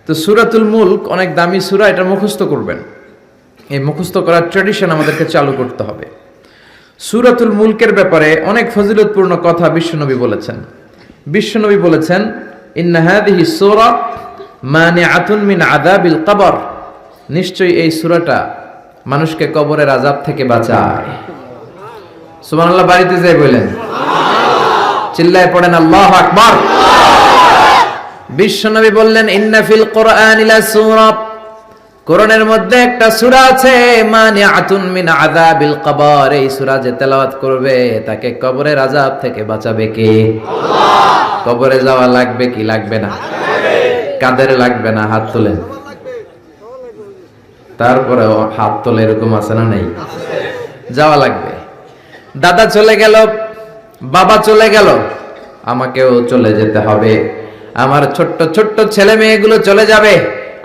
তো সূরাতুল মুলক অনেক দামি সূরা, এটা মুখস্থ করবেন। এই মুখস্থ করার ট্র্যাডিশন আমাদেরকে চালু করতে হবে। সূরাতুল মুলকের ব্যাপারে অনেক ফজিলতপূর্ণ কথা বিশ্বনবী বলেছেন। বিশ্বনবী বলেছেন, ইন্না হাযিহি সূরা মানিআতুন মিন আযাবিল কবর, নিশ্চয়ই এই সূরাটা মানুষকে কবরের আযাব থেকে বাঁচায়। সুবহানাল্লাহ, বাড়িতে যাই বলেন, চিল্লায় পড়েন আল্লাহু আকবার। বিশ্বনবী বললেন, ইন্না ফিল কুরআনি লাসূরা, কোরআনের মধ্যে একটা সূরা আছে মানিআতুন মিন আযাবিল কবর, এই সূরা যে তেলাওয়াত করবে তাকে কবরের আযাব থেকে বাঁচাবে কে? আল্লাহ। কবরে যাওয়া লাগবে কি লাগবে না? কাদের লাগবে না? হাত তোলেন। তারপরে হাত তোলে, এরকম আছে না নেই? যাওয়া লাগবে। দাদা চলে গেল, বাবা চলে গেল, আমাকেও চলে যেতে হবে। আমার ছোট্ট ছোট্ট ছেলে মেয়েগুলো চলে যাবে।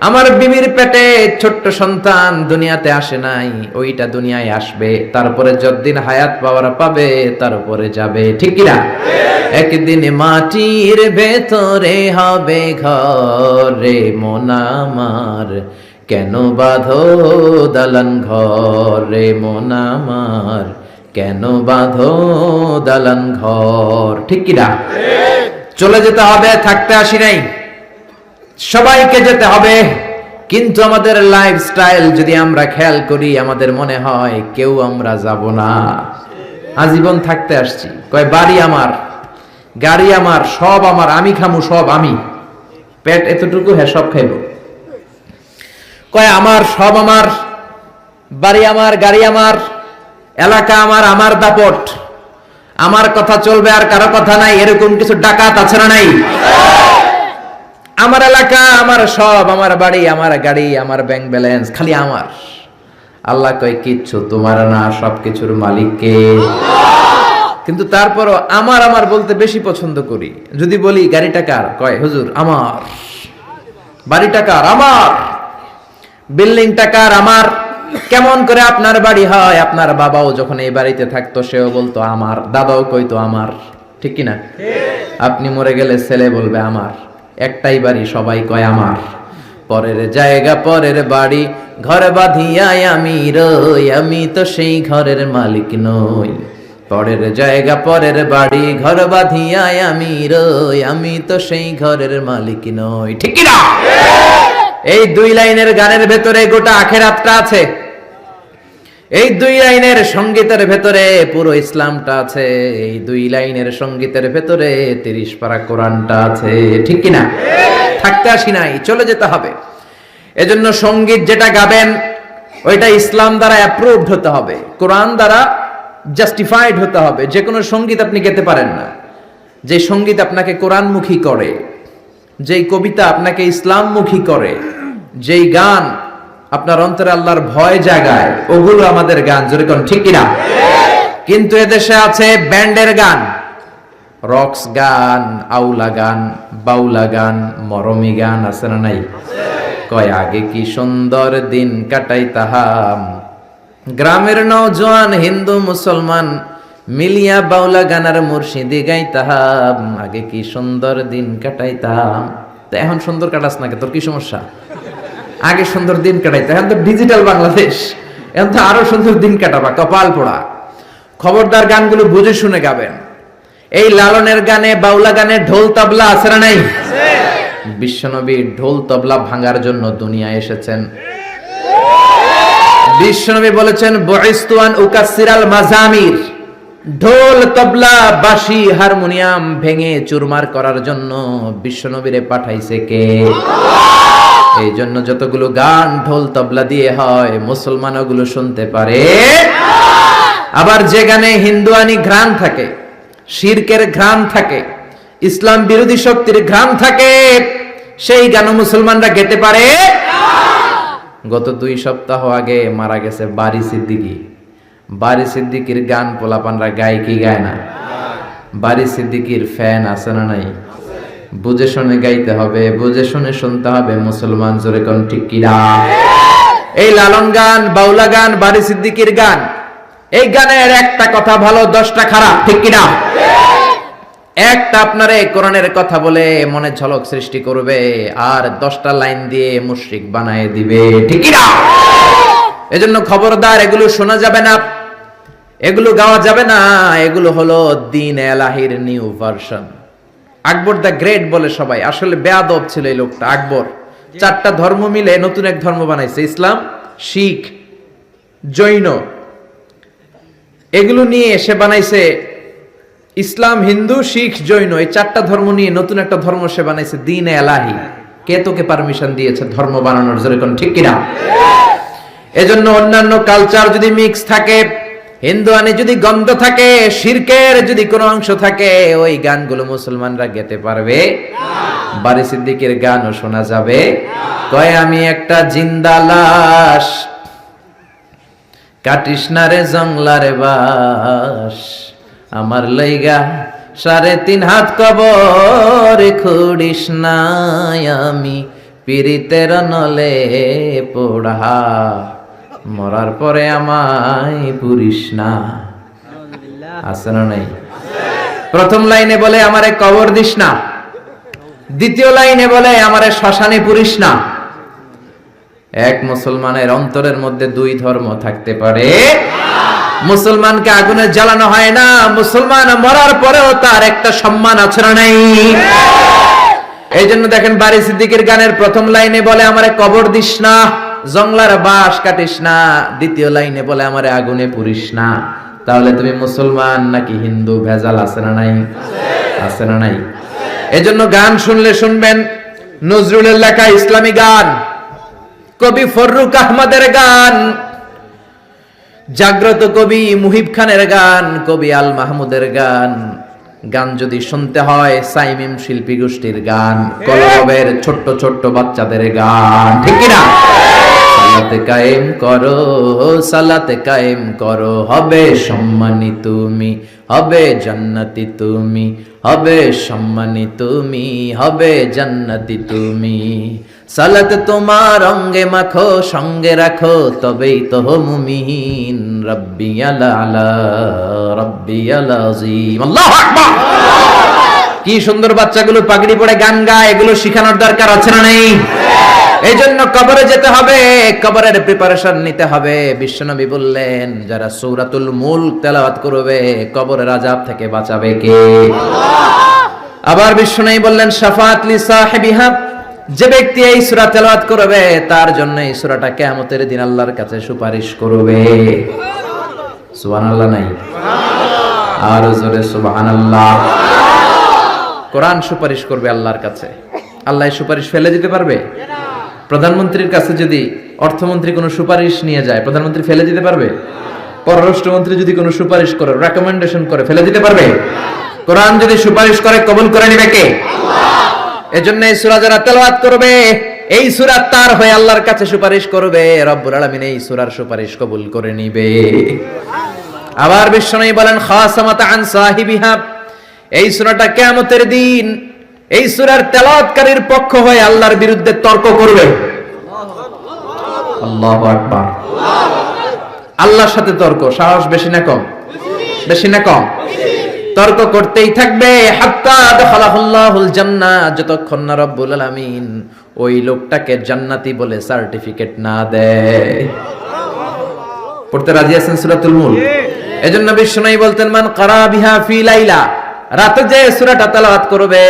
আমার বিবির পেটে ছোট্ট সন্তান দুনিয়াতে আসে নাই, ওইটা দুনিয়ায় আসবে। তারপরে যতদিন হায়াত পাওয়ার পাবে তারপরে যাবে, ঠিক কি না? একদিন মাটির ভেতরে হবে ঘর রে মন আমার, কেন বাঁধো দালান ঘর রে মন আমার, কেন বাঁধো দালান ঘর, ঠিক কি না? চলে যেতে হবে, থাকতে আসি নাই, সবাইকে যেতে হবে। কিন্তু আমাদের লাইফস্টাইল যদি আমরা খেয়াল করি, আমাদের মনে হয় কেউ আমরা যাব না, আজীবন থাকতে আসছি। কয় বাড়ি আমার, গাড়ি আমার, সব আমার, আমি খামু সব আমি, পেট এতটুকু, হ্যাঁ সব খাইব। কয় আমার সব আমার, বাড়ি আমার, গাড়ি আমার, এলাকা আমার, আমার দাপট, আমার কথা চলবে আর কারো কথা নাই, এরকম কিছু ডাকাত আছে না নাই? আমার এলাকা, আমার সব, আমার বাড়ি, আমার গাড়ি, আমার ব্যাংক ব্যালেন্স, খালি আমার। আল্লাহ কয় কিচ্ছু তোমার না, সবকিছুর মালিক কে? কিন্তু তারপরও আমার আমার বলতে বেশি পছন্দ করি। যদি বলি গাড়িটা কার, কয় হুজুর আমার। বাড়িটা কার? আমার। বিল্ডিংটা কার? আমার। কেমন করে আপনার বাড়ি হয়? আপনার বাবাও যখন এই বাড়িতে থাকতো সেও বলতো আমার, দাদাও কইতো আমার, ঠিক কিনা? আপনি মরে গেলে ছেলে বলবে আমার। একটাই বাড়ি, সবাই কয় আমার। পরের জায়গা পরের বাড়ি, ঘর বাঁধিয়াই আমি রই, আমি তো সেই ঘরের মালিক নই। পরের জায়গা পরের বাড়ি, ঘর বাঁধিয়াই আমি রই, আমি তো সেই ঘরের মালিক নই, ঠিক কি না? এই দুই লাইনের গানের ভেতরে গোটা আখিরাতটা আছে। এই দুই লাইনের সঙ্গীতের ভেতরে পুরো ইসলামটা আছে। এই দুই লাইনের সঙ্গীতের ভেতরে 30 পারা কোরআনটা আছে, ঠিক কি না? থাকতে আসি নাই, চলে যেতে হবে। এজন্য সঙ্গীত যেটা গাবেন ওইটা ইসলাম দ্বারা অ্যাপ্রুভড হতে হবে, কোরআন দ্বারা জাস্টিফাইড হতে হবে। যে কোনো সঙ্গীত আপনি গেতে পারেন না যে সঙ্গীত আপনাকে কোরআনমুখী করে, যেই কবিতা আপনাকে ইসলামমুখী করে, যেই গান আপনার অন্তরে আল্লাহর ভয় জাগায়, ওগুলো আমাদের গান, যেরকম, ঠিক কিনা? কিন্তু এদেশে আছে ব্যান্ডের গান, রক্স গান, আউলা গান, বাউলা গান, মরমী গান, আছে না নাই? কয় আগে কি সুন্দর দিন কাটাইতাম, গ্রামের নওজোয়ান হিন্দু মুসলমান মিলিয়া বাউলা গানার মুর্শিদি গাইতাম, আগে কি সুন্দর দিন কাটাইতাম। তো এখন সুন্দর কাটাস না, তোর কি সমস্যা? আগে সুন্দর দিন কাটাইতে, এখন তো ডিজিটাল বাংলাদেশ, এখন তো আরো সুন্দর দিন কাটাবা, কপাল পোড়া। খবরদার গানগুলো বুঝে শুনে গাবেন। এই লালনের গানে, বাউলা গানে ঢোল তবলা আছে না নাই? বিশ্বনবী ঢোল তবলা ভাঙার জন্য দুনিয়ায় এসেছেন। বিশ্বনবী বলেছেন, বুইসতু আন উকাসসিরাল মাজামির, ঢোল তবলা বাঁশি হারমোনিয়াম ভেঙে চুরমার করার জন্য বিশ্বনবীরে পাঠাইছে কে? এই জন্য যতগুলো গান ঢোল তবলা দিয়ে হয়, মুসলমান ওগুলো শুনতে পারে। আবার যে গানে হিন্দুয়ানি ঘ্রাণ থাকে, শিরকের ঘ্রাণ থাকে, ইসলাম বিরোধী শক্তির ঘ্রাণ থাকে, সেই গান মুসলমানরা গেতে পারে। গত 2 সপ্তাহ আগে মারা গেছে বারি সিদ্দিকী। বারি সিদ্দিকীর গান পোলাপানরা গায় কি গায় না? বারি সিদ্দিকীর ফ্যান আছে না নাই? বুঝে শুনে গাইতে হবে, বুঝে শুনে শুনতে হবে। মুসলমান জোরে কোন, ঠিক কিনা? এই লালন গান, বাউলা গান, বারি সিদ্দিকীর গান, এই গানের একটা কথা ভালো, 10টা খারাপ, ঠিক কিনা? একটা আপনার এই কোরআনের কথা বলে মনে ঝলক সৃষ্টি করবে আর 10টা লাইন দিয়ে মুশরিক বানায় দিবে, ঠিক কি না? এজন্য খবরদার, এগুলো শোনা যাবে না, এগুলো গাওয়া যাবে না। এগুলো হলো দ্বীন এলাহির new version. Akbar the great বলে সবাই, আসলে বেয়াদব ছিল এই লোকটা আকবর। 4টা ধর্ম মিলে নতুন এক ধর্ম বানাইছে, ইসলাম, শিখ, জৈন। এগুলো নিয়ে সে বানাইছে ইসলাম, হিন্দু, শিখ, জৈন, এই 4টা ধর্ম নিয়ে নতুন একটা ধর্ম সে বানাইছে, দ্বীন এলাহি। কে তোকে পারমিশন দিয়েছে ধর্ম বানানোর? জোরে কোন ঠিক কিনা? এজন্য অন্যান্য কালচার যদি মিক্স থাকে, হিন্দুয়ানি যদি গন্ধ থাকে, শিরকের যদি কোনো অংশ থাকে, ওই গানগুলো মুসলমানরা গেতে পারবে না। বারি সিদ্দিকের গানও শোনা যাবে। কয় আমি একটা জিন্দা লাশ, কাটিস না রে জংলারে বাস, আমার লইগা 3.5 হাত কবর খুঁড়িস নাই, আমি পীড়িতের নলে পোড়া, মরার পরে আমায় পুরিস না। আছে না নাই? প্রথম লাইনে বলে আমারে কবর দিস না, দ্বিতীয় লাইনে বলে আমারে শ্মশানে পুরিস না। এক মুসলমানের অন্তরের মধ্যে 2 ধর্ম থাকতে পারে? মুসলমানকে আগুনে জ্বালানো হয় না, মুসলমান মরার পরেও তার একটা সম্মান আছে না নাই? এই জন্য দেখেন বারি সিদ্দিকের গানের প্রথম লাইনে বলে আমারে কবর দিস না, জংলার বাঁশ কাটিস না, দ্বিতীয় লাইনে বলে আমারে আগুনে পুরিস না। তাহলে তুমি মুসলমান নাকি হিন্দু? ভেজাল আছে না নাই? আছে না নাই? এজন্য গান শুনলে শুনবেন নজরুলের লেখা ইসলামী গান, কবি ফররুক আহমদের গান, জাগ্রত কবি মুহিব খানের গান, কবি আল মাহমুদের গান। গান যদি শুনতে হয় সাইমিম শিল্পী গোষ্ঠীর গান, কলরবের ছোট্ট ছোট্ট বাচ্চাদের গান, ঠিক কি না? সালাতে কায়েম করো, সালাতে কায়েম করো, হবে সম্মানী তুমি, হবে জান্নাতি তুমি, হবে সম্মানী তুমি, হবে জান্নাতি তুমি। সালাত তোমার অঙ্গে মাখো, সঙ্গে রাখো, তবেই তো মুমিন। রব্বি আলা আলা, রব্বি আলা আযীম। আল্লাহু আকবার। কি সুন্দর বাচ্চাগুলো পাগড়ি পরে গান গায়, এগুলো শিখানোর দরকার আছে না নেই? এই জন্য কবরে যেতে হবে, কবরের প্রিপারেশন নিতে হবে। বিশ্বনবী বললেন যারা সূরাতুল মুলক তেলাওয়াত করবে কবরের আযাব থেকে বাঁচাবে কে? আল্লাহ। আবার বিশ্বনবী বললেন শাফাআত লি সাহিবিহা, যে ব্যক্তি এই সূরা তেলাওয়াত করবে তার জন্য এই সূরাটা কিয়ামতের দিন আল্লাহর কাছে সুপারিশ করবে। সুবহানাল্লাহ নাই? সুবহানাল্লাহ। আর জোরে সুবহানাল্লাহ। কোরআন সুপারিশ করবে আল্লাহর কাছে। আল্লাহ সুপারিশ ফেলে দিতে পারবে? প্রধানমন্ত্রীর কাছে যদি অর্থমন্ত্রী কোনো সুপারিশ নিয়ে যায়, প্রধানমন্ত্রী ফেলে দিতে পারবে? পররাষ্ট্রমন্ত্রী যদি কোনো সুপারিশ করে, রেকমেন্ডেশন করে, ফেলে দিতে পারবে? কোরআন যদি সুপারিশ করে কবুল করে নেবে কে? আল্লাহ। এজন্য এই সূরা যারা তেলাওয়াত করবে, এই সূরা তার হয়ে আল্লাহর কাছে সুপারিশ করবে, রব্বুল আলামিন এই সূরার সুপারিশ কবুল করে নিবে। আবার বিশ্বনবী বলেন খাসামাত আন সাহিবিহা, এই সূরাটা কিয়ামতের দিন এই সূরার তেলাওয়াতকারীর পক্ষ হয়ে আল্লাহর বিরুদ্ধে তর্ক করবে। আল্লাহু আকবার। আল্লাহর সাথে তর্ক, সাহস বেশি না কম? বেশি না কম? তর্ক করতেই থাকবে হাত্তা দাখালাহুল্লাহুল জান্নাহ, যতক্ষণ না রব্বুল আলামিন ওই লোকটাকে জান্নাতি বলে সার্টিফিকেট না দেয়। পড়তে রাজি আছেন সূরাতুল মুলক? এজন্য বিশ্বনবী বলতেন মান ক্বারা বিহা ফি লাইলা, রাতে যে সূরাটা তেলাওয়াত করবে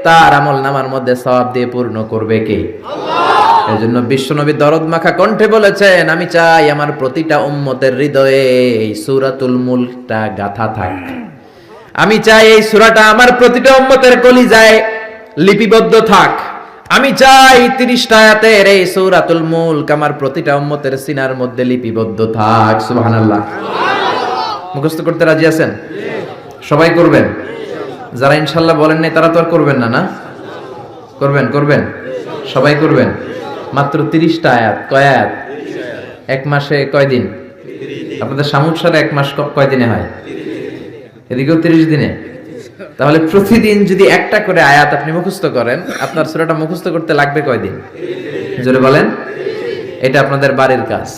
তার আমলনামার মধ্যে সওয়াব দিয়ে পূর্ণ করবে কে? আল্লাহ। এজন্য বিশ্বনবী দরদ মাখা কণ্ঠে বলেছেন আমি চাই আমার প্রতিটা উম্মতের হৃদয়ে এই সূরাতুল মুলকটা গাথা থাক। আমি চাই এই সূরাটা আমার প্রতিটা উম্মতের কলিজায় লিপিবদ্ধ থাক। আমি চাই 30টা আয়াতের এই সূরাতুল মুলক আমার প্রতিটা উম্মতের সিনার মধ্যে লিপিবদ্ধ থাক। সুবহানাল্লাহ। মুখস্থ করতে রাজি আছেন? সবাই করবেন? যারা ইনশাআল্লাহ বলেন নাই তারা তো আর করবেন না, না? করবেন? করবেন? সবাই করবেন? মাত্র 30টা আয়াত। কয় আয়াত? এক মাসে কয় দিন? আপনাদের সামুদ সালে এক মাস কয় দিনে হয়? এদিকেও 30 দিনে। তাহলে প্রতিদিন যদি একটা করে আয়াত আপনি মুখস্থ করেন, আপনার সূরাটা মুখস্থ করতে লাগবে কয় দিন? জোরে বলেন। এটা আপনাদের বাড়ির কাজ,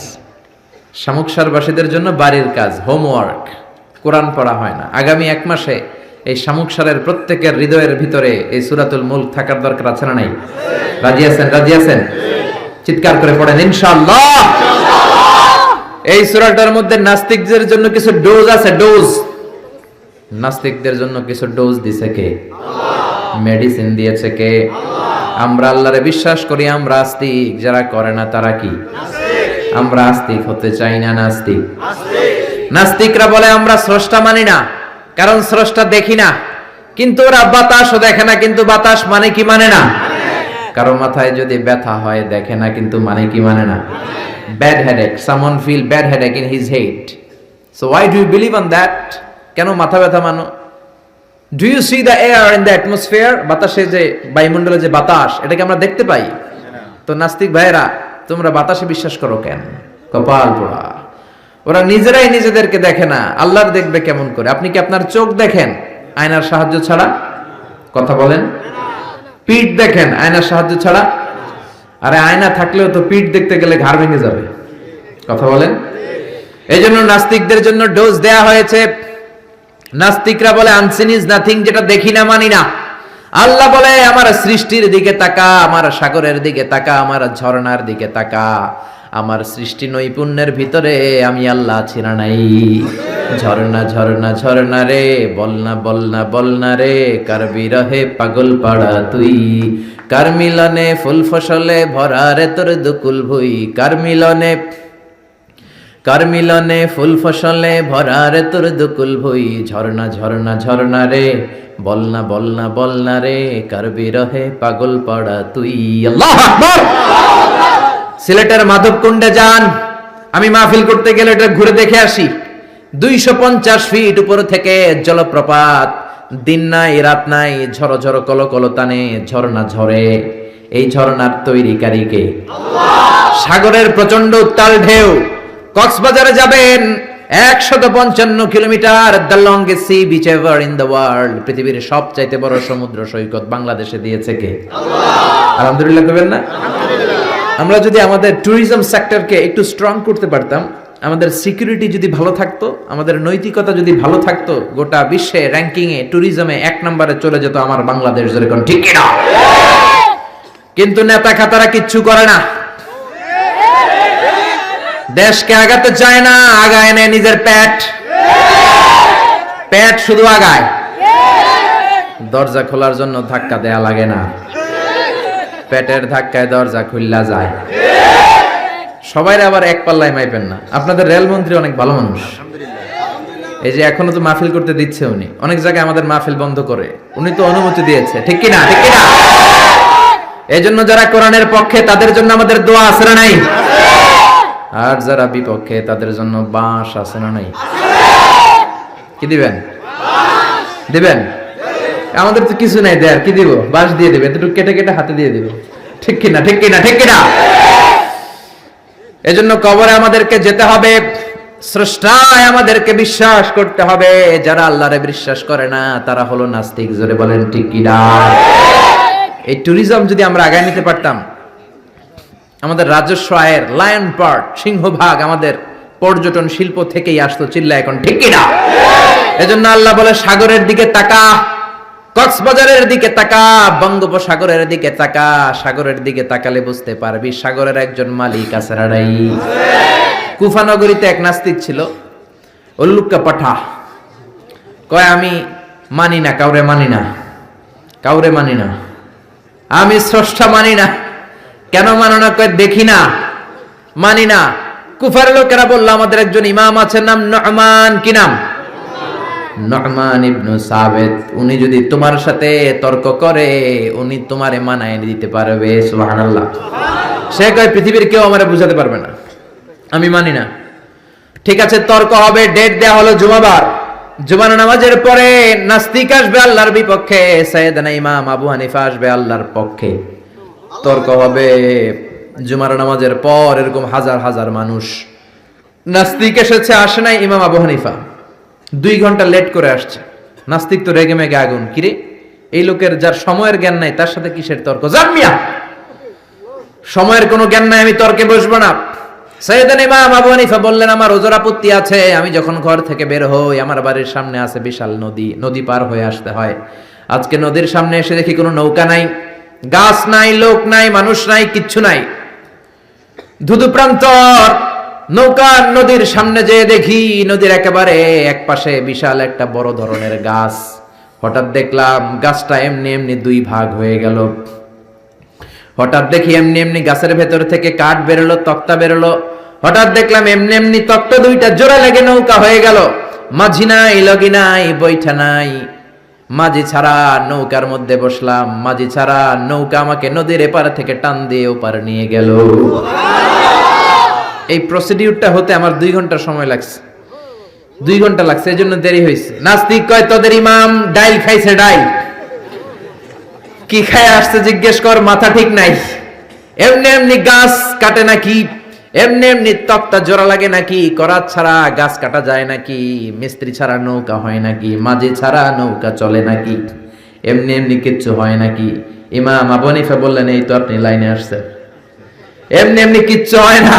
শামুকসারবাসীদের জন্য বাড়ির কাজ, হোমওয়ার্ক। কোরআন পড়া হয় না। আগামী এক মাসে এই শামুক সারের প্রত্যেকের হৃদয়ের ভিতরে এই সূরাতুল মুলক থাকার দরকার আছে না নাই? রাজি আছেন? রাজি আছেন? চিৎকার করে পড়েন ইনশাআল্লাহ। এই সূরাটার মধ্যে নাস্তিকদের জন্য কিছু ডোজ আছে, ডোজ। নাস্তিকদের জন্য কিছু ডোজ দিয়েছে কে? মেডিসিন দিয়েছে কে? আমরা আল্লাহরে বিশ্বাস করি, আমরা আস্তিক। যারা করে না তারা কি? আমরা আস্তিক হতে চাই না, নাস্তিক। নাস্তিকরা বলে আমরা স্রষ্টা মানি না, কারণ স্রষ্টা দেখি না। কিন্তু ওরা বাতাসও দেখে না, কিন্তু বাতাস মানে কি মানে না। কারো মাথায় যদি ব্যথা হয় দেখে না, কিন্তু মানে কি মানে না। Bad headache, someone feel bad headache in his head, so why do you believe on that? কেন মাথা ব্যথা মানো? Do you see the air in the atmosphere? বাতাসে যে বায়ুমণ্ডলে যে বাতাস, এটাকে আমরা দেখতে পাই। তো নাস্তিক ভাইরা, তোমরা বাতাসে বিশ্বাস করো কেন? কপাল পোড়া। ওরা নিজেরাই নিজেদেরকে দেখে না, আল্লাহর দেখবে কেমন করে? আপনি কি আপনার চোখ দেখেন আয়নার সাহায্য ছাড়া? কথা বলেন। পিঠ দেখেন আয়নার সাহায্য ছাড়া? আরে আয়না থাকলেও তো পিঠ দেখতে গেলে ঘাড় ভেঙে যাবে। কথা বলেন। এই জন্য নাস্তিকদের জন্য ডোজ দেয়া হয়েছে। নাস্তিকরা বলে আনসিন ইজ নাথিং, যেটা দেখি না মানি না। আল্লাহ বলে আমার সৃষ্টির দিকে তাকা, আমার সাগরের দিকে তাকা, আমার ঝর্ণার দিকে তাকা। আমার সৃষ্টি নৈপুণ্যের ভিতরে আমি আল্লাহ আছি না নাই? ঝর্ণা ঝর্ণা ঝর্ণা রে, বলনা বলনা বলনা রে, কার বিরহে পাগল পাড়া তুই। কার মিলনে ফুল ফসলে ভরা রে তোর দুকুল ভুই। কার মিলনে ফুল ফসলে ভরা রে তোর দুকুল ভুই। ঝর্ণা ঝর্ণা ঝর্ণা রে, বলনা বলনা বলনা রে, কার বিরহে পাগল পাড়া তুই। আল্লাহু আকবার। সিলেটের মাধবকুণ্ডে যান, আমি মাহফিল করতে গেলে এটা ঘুরে দেখে আসি। 250 ফিট উপর থেকে জলপ্রপাত, দিন নাই রাত নাই, ঝড়ো ঝড়ো কলো কলো টানে ঝর্ণা ঝরে। এই ঝর্ণার তৈরিকারী কে? আল্লাহ। সাগরের প্রচন্ড উত্তাল ঢেউ। কক্সবাজারে যাবেন, 155 kilometre, the longest sea beach ever in the world. পৃথিবীর সবচাইতে বড় সমুদ্র সৈকত বাংলাদেশে দিয়েছে কে? আল্লাহ। আলহামদুলিল্লাহ কইবেন না? আমরা যদি আমাদের ট্যুরিজম সেক্টরকে একটু স্ট্রং করতে পারতাম, আমাদের সিকিউরিটি যদি ভালো থাকতো, আমাদের নৈতিকতা যদি ভালো থাকতো, গোটা বিশ্বে র্যাঙ্কিং এ ট্যুরিজমে 1 নম্বরে চলে যেত আমার বাংলাদেশ। যেরকম ঠিক কিনা? কিন্তু নেতা খাতারা কিচ্ছু করে না, দেশকে আগাতে চায় না, আগায় নেয় নিজের পেট শুধু আগায়। দরজা খোলার জন্য ধাক্কা দেয়া লাগে না, পেটের ধাক্কায় দরজা খুললা যায়। সবাই আবার এক পাল্লায় মাইপেন না। আপনাদের রেলমন্ত্রী অনেক ভালো মানুষ, এই যে এখনো তো মাহফিল করতে দিচ্ছে উনি। অনেক জায়গায় আমাদের মাহফিল বন্ধ করে, উনি তো অনুমতি দিয়েছে। ঠিক কিনা? ঠিক কিনা? এই জন্য যারা কোরআনের পক্ষে তাদের জন্য আমাদের দোয়া আছে না নাই? আর যারা বিপক্ষে তাদের জন্য বাঁশ আছে না নাই? কি দিবেন? দিবেন? আমাদের তো কিছু নাই দেয়ার, কি দিব? বাঁশ দিয়ে দেবে, এতটুকু কেটে কেটে হাতে দিয়ে দেবে। ঠিক কিনা? ঠিক কিনা? ঠিক কিনা? এজন্য কবরে আমাদেরকে যেতে হবে, স্রষ্টায় আমাদেরকে বিশ্বাস করতে হবে। যারা আল্লাহরে বিশ্বাস করে না তারা হলো নাস্তিক। জোরে বলেন ঠিক কিনা? এই ট্যুরিজম যদি আমরা আগায় নিতে পারতাম, আমাদের রাজস্ব আয়ের লায়ন পার্ট, সিংহভাগ আমাদের পর্যটন শিল্প থেকেই আসতো। চিল্লা এখন ঠিক কিনা? এজন্য আল্লাহ বলে সাগরের দিকে তাকা, কক্সবাজারের দিকে তাকা, বঙ্গোপসাগরের দিকে তাকা। সাগরের দিকে তাকালে বুঝতে পারবি সাগরের একজন মালিক আছে না নাই? কুফা নগরীতে এক নাস্তিক ছিল, উল্লুক্কা পাঠা। কয় আমি মানি না, কাউরে মানি না, কাউরে মানি না, আমি স্রষ্টা মানি না। কেন মানো না? কয় দেখি না, মানি না। কুফার লোকেরা বলল আমাদের একজন ইমাম আছে, নাম নু'মান। কি নাম? নু'মান ইবনে সাবিত। উনি যদি তোমার সাথে তর্ক করে, উনি তোমারে মানায় দিতে পারবে। সুবহানাল্লাহ। সে কয় পৃথিবীর কেউ আমারে বুঝাতে পারবে না, আমি মানি না। ঠিক আছে, তর্ক হবে। ডেট দেয়া হলো জুমাবার। জুমার নামাজের পরে নাস্তিক আসবে আল্লাহর বিপক্ষে, সাইয়েদনা ইমাম আবু হানিফা আসবে আল্লাহর পক্ষে। তর্ক হবে জুমার নামাজের পর। এরকম হাজার হাজার মানুষ। নাস্তিক এসেছে, আসে নাই ইমাম আবু হানিফা, 2 ঘন্টা লেট করে আসছে। নাস্তিক তো রেগে মেগে আগুন। কিরে, এই লোকের যার সময়ের জ্ঞান নাই তার সাথে কিসের তর্ক? জামিয়া, সময়ের কোনো জ্ঞান নাই, আমি তর্কে বসবো না। সাইয়েদনা ইমাম আবু হানিফা বললেন, আমার ওজর আপত্তি আছে। আমি যখন ঘর থেকে বের হই, আমার বাড়ির সামনে আছে বিশাল নদী, নদী পার হয়ে আসতে হয়। আজকে নদীর সামনে এসে দেখি কোনো নৌকা নাই, গাছ নাই, লোক নাই, মানুষ নাই, কিচ্ছু নাই, ধুধু প্রান্তর। নৌকা নদীর সামনে যেয়ে দেখি নদীর একেবারে এক পাশে বিশাল একটা বড় ধরনের গাছ। হঠাৎ দেখলাম গাছটা এমনি এমনি দুই ভাগ হয়ে গেল। হঠাৎ দেখি এমনি এমনি গাছের ভেতর থেকে কাঠ বেরোলো, তক্তা বেরোলো। হঠাৎ দেখলাম এমনি এমনি তক্তা দুইটা জোড়া লেগে নৌকা হয়ে গেল। মাঝি নাই, লগি নাই, বৈঠা নাই, মাঝি ছাড়া নৌকার মধ্যে বসলাম। মাঝি ছাড়া নৌকা আমাকে নদীর এপার থেকে টান দিয়ে ওপার নিয়ে গেল। এই প্রসিডিউরটা হতে আমার 2 ঘন্টা সময় লাগছে। 2 ঘন্টা লাগছে, এই জন্য দেরি হয়েছে। নাস্তিক কয়, তোদের ইমাম ডাইল খাইছে, ডাইল কি খায় আসছে জিজ্ঞেস কর, মাথা ঠিক নাই। এমনি এমনি গাছ কাটে নাকি? এমনি এমনি তক্তা জোড়া লাগে নাকি? করাত ছাড়া গাছ কাটা যায় নাকি? মিস্ত্রি ছাড়া নৌকা হয় নাকি? মাঝি ছাড়া নৌকা চলে নাকি? এমনি এমনি কিচ্ছু হয় নাকি? ইমাম আবু হানিফা বললেন, এই তো আপনি লাইনে আসছেন, এমনি এমনি কিচ্ছু হয় না।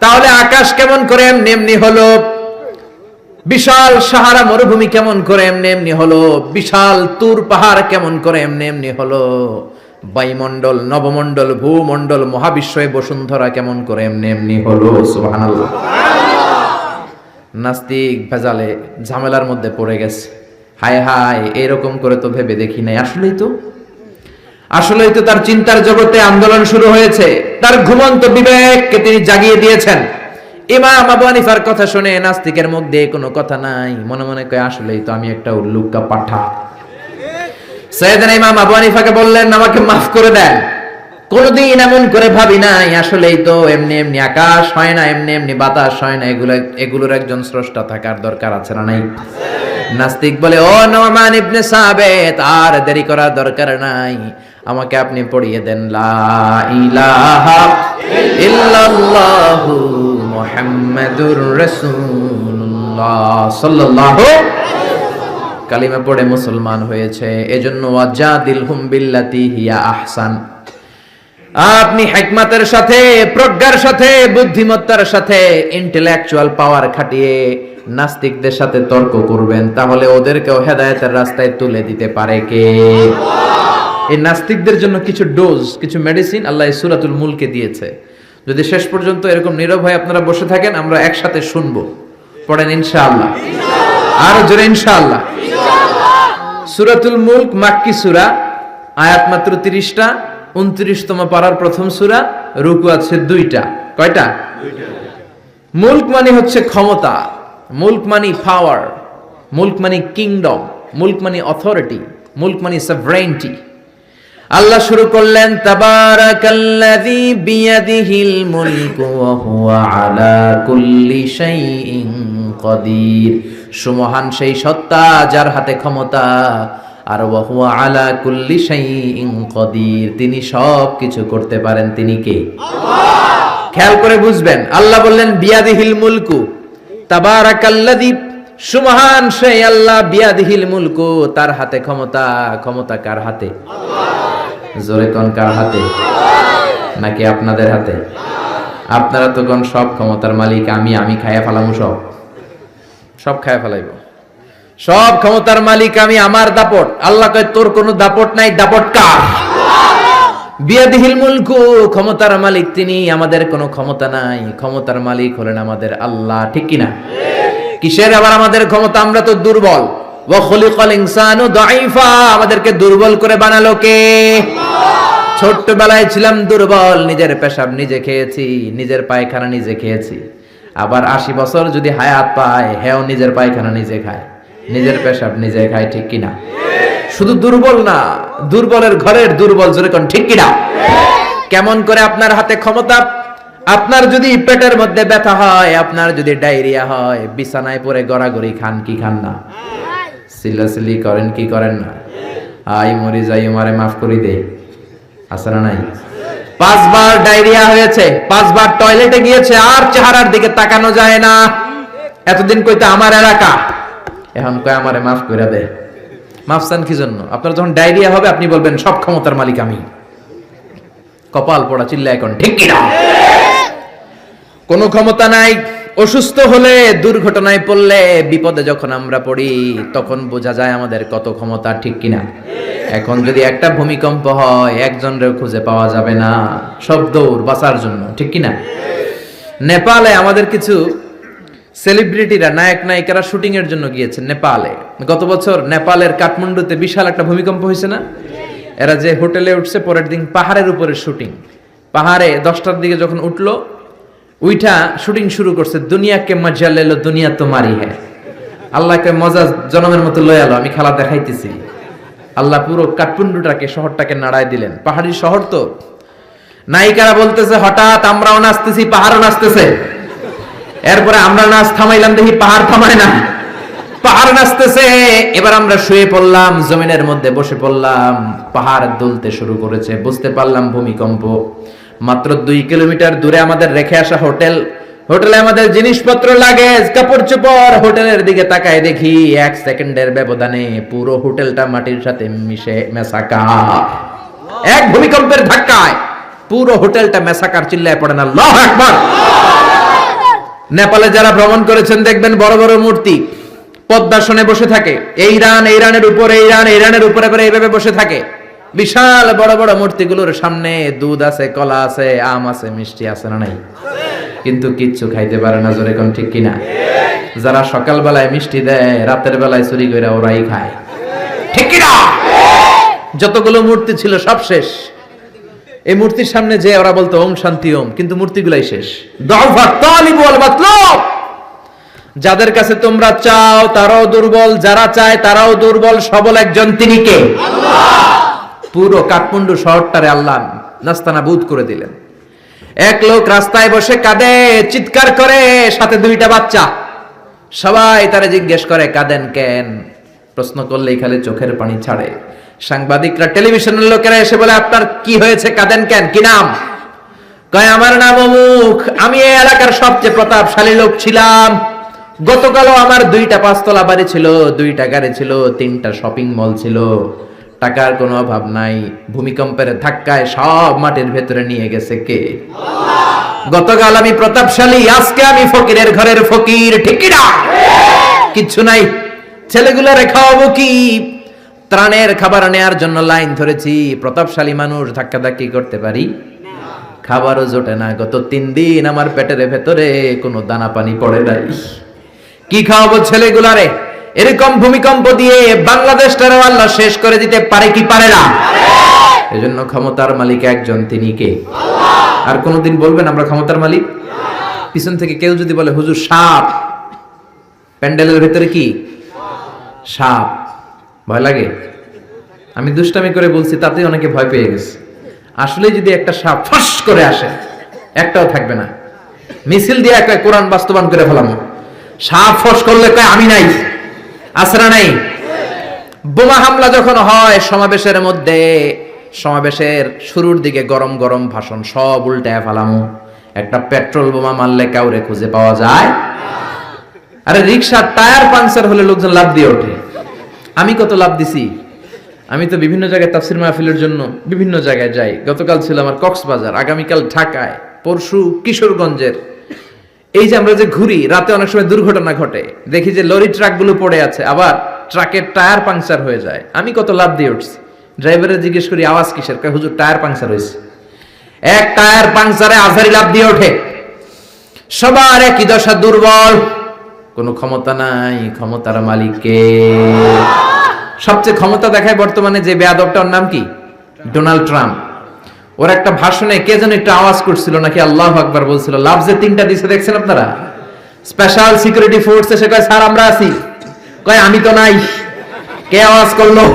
তাহলে আকাশ কেমন করে এমনি এমনি হলো? বিশাল সাহারা মরুভূমি কেমন করে এমনি এমনি হলো? বিশাল তুর পাহাড় কেমন করে এমনি এমনি হলো? বায়ুমণ্ডল, নবমণ্ডল, ভূমণ্ডল, মহাবিশ্বয়ে বসুন্ধরা কেমন করে এমনি এমনি হলো? সুবহানাল্লাহ। নাস্তিক ভেজালে ঝামেলার মধ্যে পড়ে গেছে। হায় হায়, এরকম করে তো ভেবে দেখি নাই। আসলেই তো তার চিন্তার জগতে আন্দোলন শুরু হয়েছে। তার ঘুমন্ত বিবেককে তিনি জাগিয়ে দিয়েছেন। ইমাম আবু হানিফার কথা শুনে নাস্তিকের মুখ দিয়ে কোনো কথা নাই, মনে মনে কয়, আসলেই তো আমি একটা উল্লুকা পাঠা। সাইয়েদনা ইমাম আবু হানিফাকে বললেন, আমাকে মাফ করে দেন, কোনদিন এমন করে ভাবি নাই। আসলেই তো এমনি এমনি আকাশ হয় না, এমনি এমনি বাতাস হয় না, এগুলোর একজন স্রষ্টা থাকার দরকার আছে না নাই? নাস্তিক বলে, ও নোমান ইবনে সাবিত, আর দেরি করার দরকার নাই, আমাকে আপনি পড়িয়ে দেন লা ইলাহা ইল্লাল্লাহু মুহাম্মাদুর রাসূলুল্লাহ সাল্লাল্লাহু। কালিমা পড়ে মুসলমান হয়েছে। এজন্য ওয়াজাদিলহুম বিল্লাতি হিয়া আহসান। আপনি হিকমতের সাথে, প্রজ্ঞার সাথে, বুদ্ধিমত্তার সাথে, ইন্টেলেকচুয়াল পাওয়ার খাটিয়ে নাস্তিকদের সাথে তর্ক করবেন, তাহলে ওদেরকেও হেদায়েতের রাস্তায় তুলে দিতে পারে কে? এই নাস্তিকদের জন্য কিছু ডোজ, কিছু মেডিসিন আল্লাহ সূরাতুল মুলকে দিয়েছে। যদি শেষ পর্যন্ত এরকম নীরব হয়ে আপনারা বসে থাকেন, আমরা একসাথে শুনবো। পড়েন ইনশাআল্লাহ, আরো জোরে ইনশাআল্লাহ। সূরাতুল মুলক মাক্কি সূরা, আয়াত মাত্র 30টা, 29তম পারার প্রথম সূরা, রুকু আছে 2টা। কয়টা? 2টা। মুলক মানে হচ্ছে ক্ষমতা, মুলক মানে পাওয়ার, মুলক মানে কিংডম, মুলক মানে অথরিটি, মুলক মানে সভরেইনটি। আল্লাহ শুরু করলেন, তাবারাকাল্লাযী বিয়াদিহিল মুলকু ওয়া হুয়া আলা কুল্লি শাইইন কাদির। সুমহান সেই সত্তা যার হাতে ক্ষমতা, আর ওয়া হুয়া আলা কুল্লি শাইইন কাদির, তিনি সব কিছু করতে পারেন। তিনি কে? আল্লাহ। খেয়াল করে বুঝবেন, আল্লাহ বললেন বিয়াদিহিল মুলকু, তাবারাকাল্লাযী, সুমহান সেই আল্লাহ, বিয়াদিহিল মুলকু, তার হাতে ক্ষমতা। ক্ষমতা কার হাতে? আল্লাহ। জোরে কোন, কার হাতে? নাকি আপনাদের হাতে? আপনারা তো কোন সব ক্ষমতার মালিক, আমি খায়া ফেলামু, সব খায়া ফেলাইব, সব ক্ষমতার মালিক আমি, আমার দাপট। আল্লাহ কয়, তোর কোনো দাপট নাই, দাপট কার? বিয়াদিহিল মুলকু, ক্ষমতার মালিক তিনি, আমাদের কোনো ক্ষমতা নাই। ক্ষমতার মালিক হলেন আমাদের আল্লাহ, ঠিক কিনা? কিসের আবার আমাদের ক্ষমতা? আমরা তো দুর্বল। ওয়া খুলিকাল ইনসানু দাঈফা, আমাদেরকে দুর্বল করে বানালো কে? আল্লাহ। ছোট্টবেলায় ছিলাম দুর্বল, নিজের পেশাব নিজে খেয়েছি, নিজের পায়খানা নিজে খেয়েছি। আবার 80 বছর যদি হায়াত পায়, হেও নিজের পায়খানা নিজে খায়, নিজের পেশাব নিজে খায়, ঠিক কিনা? শুধু দুর্বল না, দুর্বলের ঘরের দুর্বল, জোরে কোন, ঠিক কিনা? কেমন করে আপনার হাতে ক্ষমতা? আপনার যদি পেটের মধ্যে ব্যথা হয়, আপনার যদি ডায়রিয়া হয়, বিছানায় পড়ে গড়াগড়ি খান কি খান না? সিলাসিলি করেন কি করেন না? আই মরি যাই, আমারে মাফ করে দে, আছে না নাই? 5 বার ডায়রিয়া হয়েছে, 5 বার টয়লেটে গিয়েছে, আর চেহারার দিকে তাকানো যায় না। এতদিন কইতে আমার এলাকা, এখন কয় আমারে মাফ করে দে। মাফ চান কি জন্য? আপনার যখন ডায়রিয়া হবে, আপনি বলবেন সব ক্ষমতার মালিক আমি। কপাল পোড়া, চিল্লা এখন, ঠিক কিনা? কোনো ক্ষমতা নাই। অসুস্থ হলে, দুর্ঘটনায় পড়লে, বিপদে যখন আমরা পড়ি তখন বোঝা যায় আমাদের কত ক্ষমতা, ঠিক কিনা? এখন যদি একটা ভূমিকম্প হয় একজনরেও খুঁজে পাওয়া যাবে না, সব দৌড় বাঁচার জন্য, ঠিক কিনা? নেপালে আমাদের কিছু সেলিব্রিটিরা, নায়ক নায়িকারা শুটিং এর জন্য গিয়েছেন নেপালে। গত বছর নেপালের কাঠমান্ডুতে বিশাল একটা ভূমিকম্প হয়েছে না? এরা যে হোটেলে উঠছে, পরের দিন পাহাড়ের উপরে শুটিং। পাহাড়ে 10টার দিকে যখন উঠলো, উইঠা শুটিং শুরু করছে। দুনিয়াকে মজা লেলো, দুনিয়া তোমারই হ্যাঁ। আল্লাহকে মজা জনমের মতো লয়ে আলো, আমি খেলা দেখাইতেছি। আল্লাহ পুরো কাঠমান্ডুটাকে, শহরটাকে নাড়ায় দিলেন। পাহাড়ি শহর তো। নায়িকারা বলতেছে হঠাৎ আমরাও নাচতেছি, পাহাড়ও নাচতেছে। এরপরে আমরা নাচ থামাইলাম, দেখি পাহাড় থামায় না, পাহাড় নাচতেছে। এবার আমরা শুয়ে পড়লাম, জমিনের মধ্যে বসে পড়লাম, পাহাড় দুলতে শুরু করেছে। বুঝতে পারলাম ভূমিকম্প। মাত্র 2 কিলোমিটার দূরে আমাদের রেখে আসা হোটেলে আমাদের জিনিসপত্র, লাগেজ, কাপড় চোপড়। হোটেলের দিকে তাকায় দেখি 1 সেকেন্ডের ব্যবধানে পুরো হোটেলটা মাটির সাথে মেসাকার। এক ভূমিকম্পের ধাক্কায় পুরো হোটেলটা মেসাকার। চিল্লায় পড়েন আল্লাহু আকবার। নেপালে যারা ভ্রমণ করেছেন দেখবেন বড় বড় মূর্তি পদ্মাসনে বসে থাকে। ইরানের উপরে করে এইভাবে বসে থাকে। বিশাল বড় বড় মূর্তিগুলোর সামনে দুধ আছে, কলা আছে, আম আছে, মিষ্টি আছে না নাই? কিন্তু কিচ্ছু খাইতে পারে না। জোরে কোন ঠিক কিনা? যারা সকাল বেলায় মিষ্টি দেয়, রাতের বেলায় চুরি করে ওরাই খায়, ঠিক কিনা? যতগুলো মূর্তি ছিল সব শেষ। এই মূর্তির সামনে যে ওরা বলতো ওম শান্তি ওম, কিন্তু মূর্তিগুলাই শেষ। যাদের কাছে তোমরা চাও তারাও দুর্বল, যারা চায় তারাও দুর্বল। সবল একজন, তিনি কে? পুরো কাঠমান্ডু শহরটারে আল্লাহ নাস্তানাবুদ করে দিলেন। এক লোক রাস্তায় বসে কাঁদে, চিৎকার করে, সাথে 2টা বাচ্চা। সবাই তারে জিজ্ঞেস করে কাঁদেন কেন? প্রশ্ন করলেই খালি চোখের পানি ছাড়ে। সাংবাদিকরা, টেলিভিশনের লোকেরা এসে বলে আপনার কি হয়েছে, কাঁদেন কেন, কি নাম? কয় আমার নাম অমুক, আমি এই এলাকার সবচেয়ে প্রতাপশালী লোক ছিলাম। গতকালও আমার 2টা 5তলা বাড়ি ছিল, 2টা গাড়ি ছিল, 3টা শপিং মল ছিল, টাকার কোনো অভাব নাই। ভূমিকম্পের ধাক্কায় সব মাটির ভেতরে নিয়ে গেছে কে? গতকাল আমি প্রতাপশালী, আজকে আমি ফকিরের ঘরের ফকির, ঠিক না? কিচ্ছু নাই। ছেলেগুলোরে খাওয়াবো কি? ত্রাণের খাবার নেয়ার জন্য লাইন ধরেছি। প্রতাপশালী মানুষ ধাক্কাধাক্কি করতে পারি? খাবারও জোটে না। গত 3 দিন আমার পেটের ভেতরে কোনো দানা পানি পড়ে নাই। কি খাওয়াবো ছেলেগুলারে? এরকম ভূমিকম্প দিয়ে বাংলাদেশটারও আল্লাহ শেষ করে দিতে পারে কি পারে না? এজন্য ক্ষমতার মালিক একজন, তিনি কে? আর কোনদিন বলবেন আমরা ক্ষমতার মালিক? পিছন থেকে কেউ যদি বলে হুজুর সাপ, প্যান্ডেলের ভেতরে কি সাপ, ভয় লাগে? আমি দুষ্টামি করে বলছি, তাতে অনেকে ভয় পেয়ে গেছে। আসলে যদি একটা সাপ ফস করে আসে, একটাও থাকবে না। মিছিল দিয়ে একটা কোরআন বাস্তবায়ন করে ফেলাম। সাপ ফস করলে কয় আমি নাই, আসরা নাই। বোমা হামলা যখন হয় সমাবেশের মধ্যে, সমাবেশের শুরুর দিকে গরম গরম ভাষণ, সব উল্টায় ফেলামো। একটা পেট্রোল বোমা মারলে কাউরে খুঁজে পাওয়া যায়? আরে রিক্সার টায়ার পাংচার হলে লোকজন লাফ দিয়ে ওঠে। আমি কত লাফ দিছি। আমি তো বিভিন্ন জায়গায় তাফসির মাহফিলের জন্য বিভিন্ন জায়গায় যাই। গতকাল ছিল আমার কক্সবাজার, আগামীকাল ঢাকায়, পরশু কিশোরগঞ্জের। এই যে আমরা যে ঘুরি, রাতে অনেক সময় দুর্ঘটনা ঘটে, দেখি যে লরি ট্রাকগুলো পড়ে আছে, আবার ট্রাকের টায়ার পাংচার হয়ে যায়। আমি কত লাফ দিয়ে উঠছি। ড্রাইভারের জিজ্ঞেস করি আওয়াজ কিসের? কয় হুজুর টায়ার পাংচার হয়েছে। এক টায়ার পাংচারে আজহারি লাফ দিয়ে ওঠে। সবার একই দশা, দুর্বল, কোনো ক্ষমতা নাই। ক্ষমতার মালিক কে? সবচেয়ে ক্ষমতা দেখায় বর্তমানে যে বেয়াদবটার নাম কি? Donald Trump. ওর একটা ভাষণে কে যেন একটু আওয়াজ করছিল, নাকি আল্লাহু আকবার বলছিল। লাভ যে 3টা দিছে দেখছেন আপনারা? স্পেশাল সিকিউরিটি ফোর্স এসে কয় স্যার আমরা আছি। কয় আমি তো নাই। কে আওয়াজ করলো?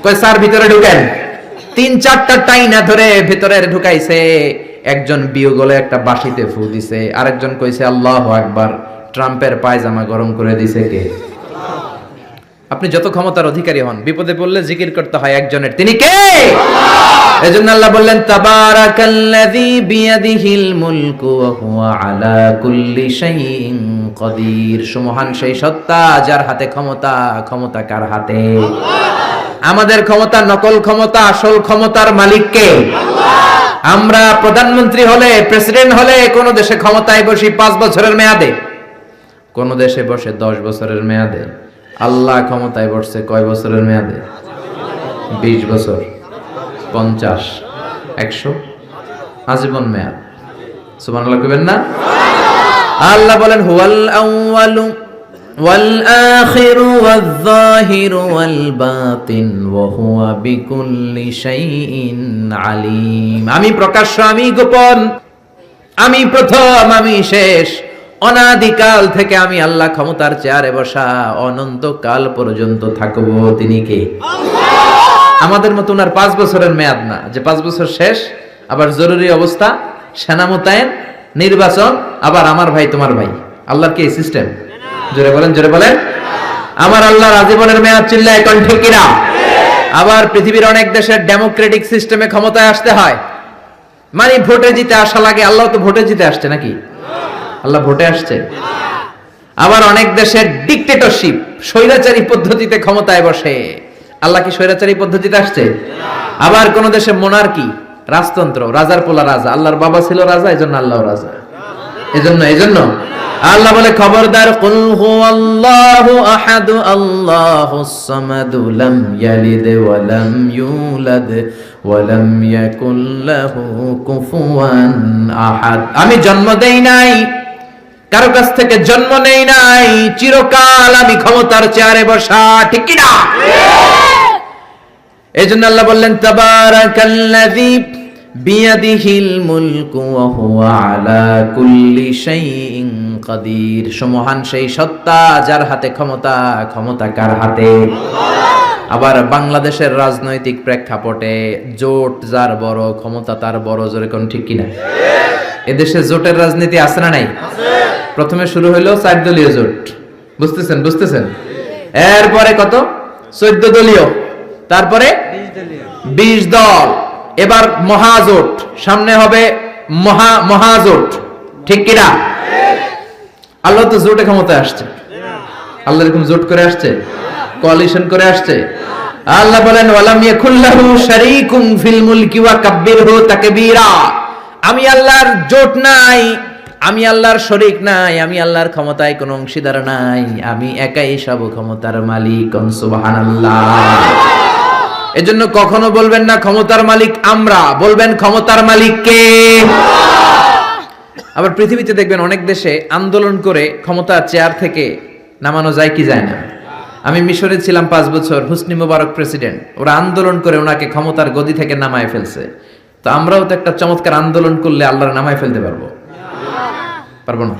কয় স্যার ভিতরে ঢুকেন। 3-4টা টাইনা ধরে ভিতরে ঢুকাইছে। একজন বিয়োগলে একটা বাঁশিতে ফু দিছে, আরেকজন কইছে আল্লাহু আকবার। ট্রাম্পের পায়জামা গরম করে দিছে কে? আপনি যত ক্ষমতার অধিকারী হন, বিপদে পড়লে জিকির করতে হয় একজনের, তিনি কে? এজন্য আল্লাহ বললেন তাবারাকাল্লাযী বিয়াদিহিল মুলকু ওয়া হুয়া আলা কুল্লি শাইইন কাদির। সুমহান সেই সত্তা যার হাতে ক্ষমতা। ক্ষমতা কার হাতে? আমাদের ক্ষমতা নকল ক্ষমতা, আসল ক্ষমতার মালিক কে? আমরা প্রধানমন্ত্রী হলে, প্রেসিডেন্ট হলে কোন দেশে ক্ষমতায় বসি 5 বছরের মেয়াদে, কোন দেশে বসে 10 বছরের মেয়াদে। আল্লাহ ক্ষমতায় বসছে কয় বছরের মেয়াদে? 20 বছর, 50, 100, আজীবন মেয়াদ। সুবহানাল্লাহ কইবেন না? আল্লাহ বলেন হুয়াল আউয়ালু ওয়াল আখিরু ওয়াল যাহিরু ওয়াল বাতিন ওয়া হুয়া বিকুল্লি শাইইন আলিম। আমি প্রকাশ্য, আমি গোপন, আমি প্রথম, আমি শেষ। অনাদিকাল থেকে আমি আল্লাহ ক্ষমতার চেয়ারে বসা, অনন্তকাল পর্যন্ত থাকবো। তিনি কে? আল্লাহ। আমাদের মতো ওনার 5 বছরের মেয়াদ না যে 5 বছর শেষ, আবার জরুরি অবস্থা, সেনা মোতায়েন, নির্বাচন, আবার আমার ভাই তোমার ভাই। আল্লাহর কি এই সিস্টেম? জোরে বলেন, জোরে বলেন। আমার আল্লাহর আজীবনের মেয়াদ চিল্লায় কোন ঠিক কিনা? আবার পৃথিবীর অনেক দেশের ডেমোক্রেটিক সিস্টেমে ক্ষমতায় আসতে হয়, মানে ভোটে জিতে আসা লাগে। আল্লাহ তো ভোটে জিতে আসছে নাকি? আল্লাহ ভোটে আসছে। আবার অনেক দেশের ডিক্টেটরশিপ, স্বৈরাচারী পদ্ধতিতে ক্ষমতায় বসে। আল্লাহ কি স্বৈরাচারী পদ্ধতিতে আসছে? আবার কোন দেশে মোনার্কি, রাজতন্ত্র, রাজার পোলা রাজা। আল্লাহর বাবা ছিল রাজা, এজন্য আল্লাহ রাজা। এজন্য আল্লাহ বলে খবরদার, কুল হুয়াল্লাহু আহাদ আল্লাহুস সামাদ লাম ইয়ালিদ ওয়া লাম ইউলাদ ওয়া লাম ইয়াকুল লাহু কুফুয়ান আহাদ। আমি জন্ম দেই নাই, কারো কাছ থেকে জন্ম নেই নাই, চিরকাল আমি ক্ষমতার চেয়ারে বসা। ঠিক কি না? এজন্য আল্লাহ বললেন তাবারাকাল্লাযী বিয়াদিহিল মুলকু ওয়া হুয়া আলা কুল্লি শাইইন কাদির। সমহান সেই সত্তা যার হাতে ক্ষমতা। ক্ষমতা কার হাতে? আল্লাহ। আবার বাংলাদেশের রাজনৈতিক প্রেক্ষাপটে জোট যার বড়, ক্ষমতা তার বড়। জোরে কোন ঠিক কিনা? এদেশে জোটের রাজনীতি আছে না নাই? আছে। প্রথমে শুরু হইলো 4 দলীয় জোট, বুঝতেছেন? এরপরে কত? 14 দলীয়, তারপরে 20 দল, এবার মহাজোট, সামনে হবে মহাজোট। ঠিক কিনা? আল্লাহ তো জোটে ক্ষমতায় আসছে। আল্লাহ এরকম জোট করে আসছে, কোয়ালিশন করে আসছে। আল্লাহ বলেন ওয়ালাম ইয়াকুল্লাহু শারীকুম ফিল মুলকি ওয়া কাব্বিরহু তাকবীরা। আমি আল্লাহর জোট নাই, আমি আল্লাহর শরীক নাই, আমি আল্লাহর ক্ষমতায় কোনো অংশীদার নাই, আমি একাই সব ক্ষমতার মালিক। সুবহানাল্লাহ। এজন্য কখনো বলবেন না ক্ষমতার মালিক আমরা, বলবেন ক্ষমতার মালিক কে? আবার পৃথিবীতে দেখবেন অনেক দেশে আন্দোলন করে ক্ষমতার চেয়ার থেকে নামানো যায় কি যায় না। আমি মিশরে ছিলাম 5 বছর, হুসনি মুবারক প্রেসিডেন্ট, ওরা আন্দোলন করে ওনাকে ক্ষমতার গদি থেকে নামায় ফেলছে। তো আমরাও তো একটা চমৎকার আন্দোলন করলে আল্লাহর নামায় ফেলতে পারবো না?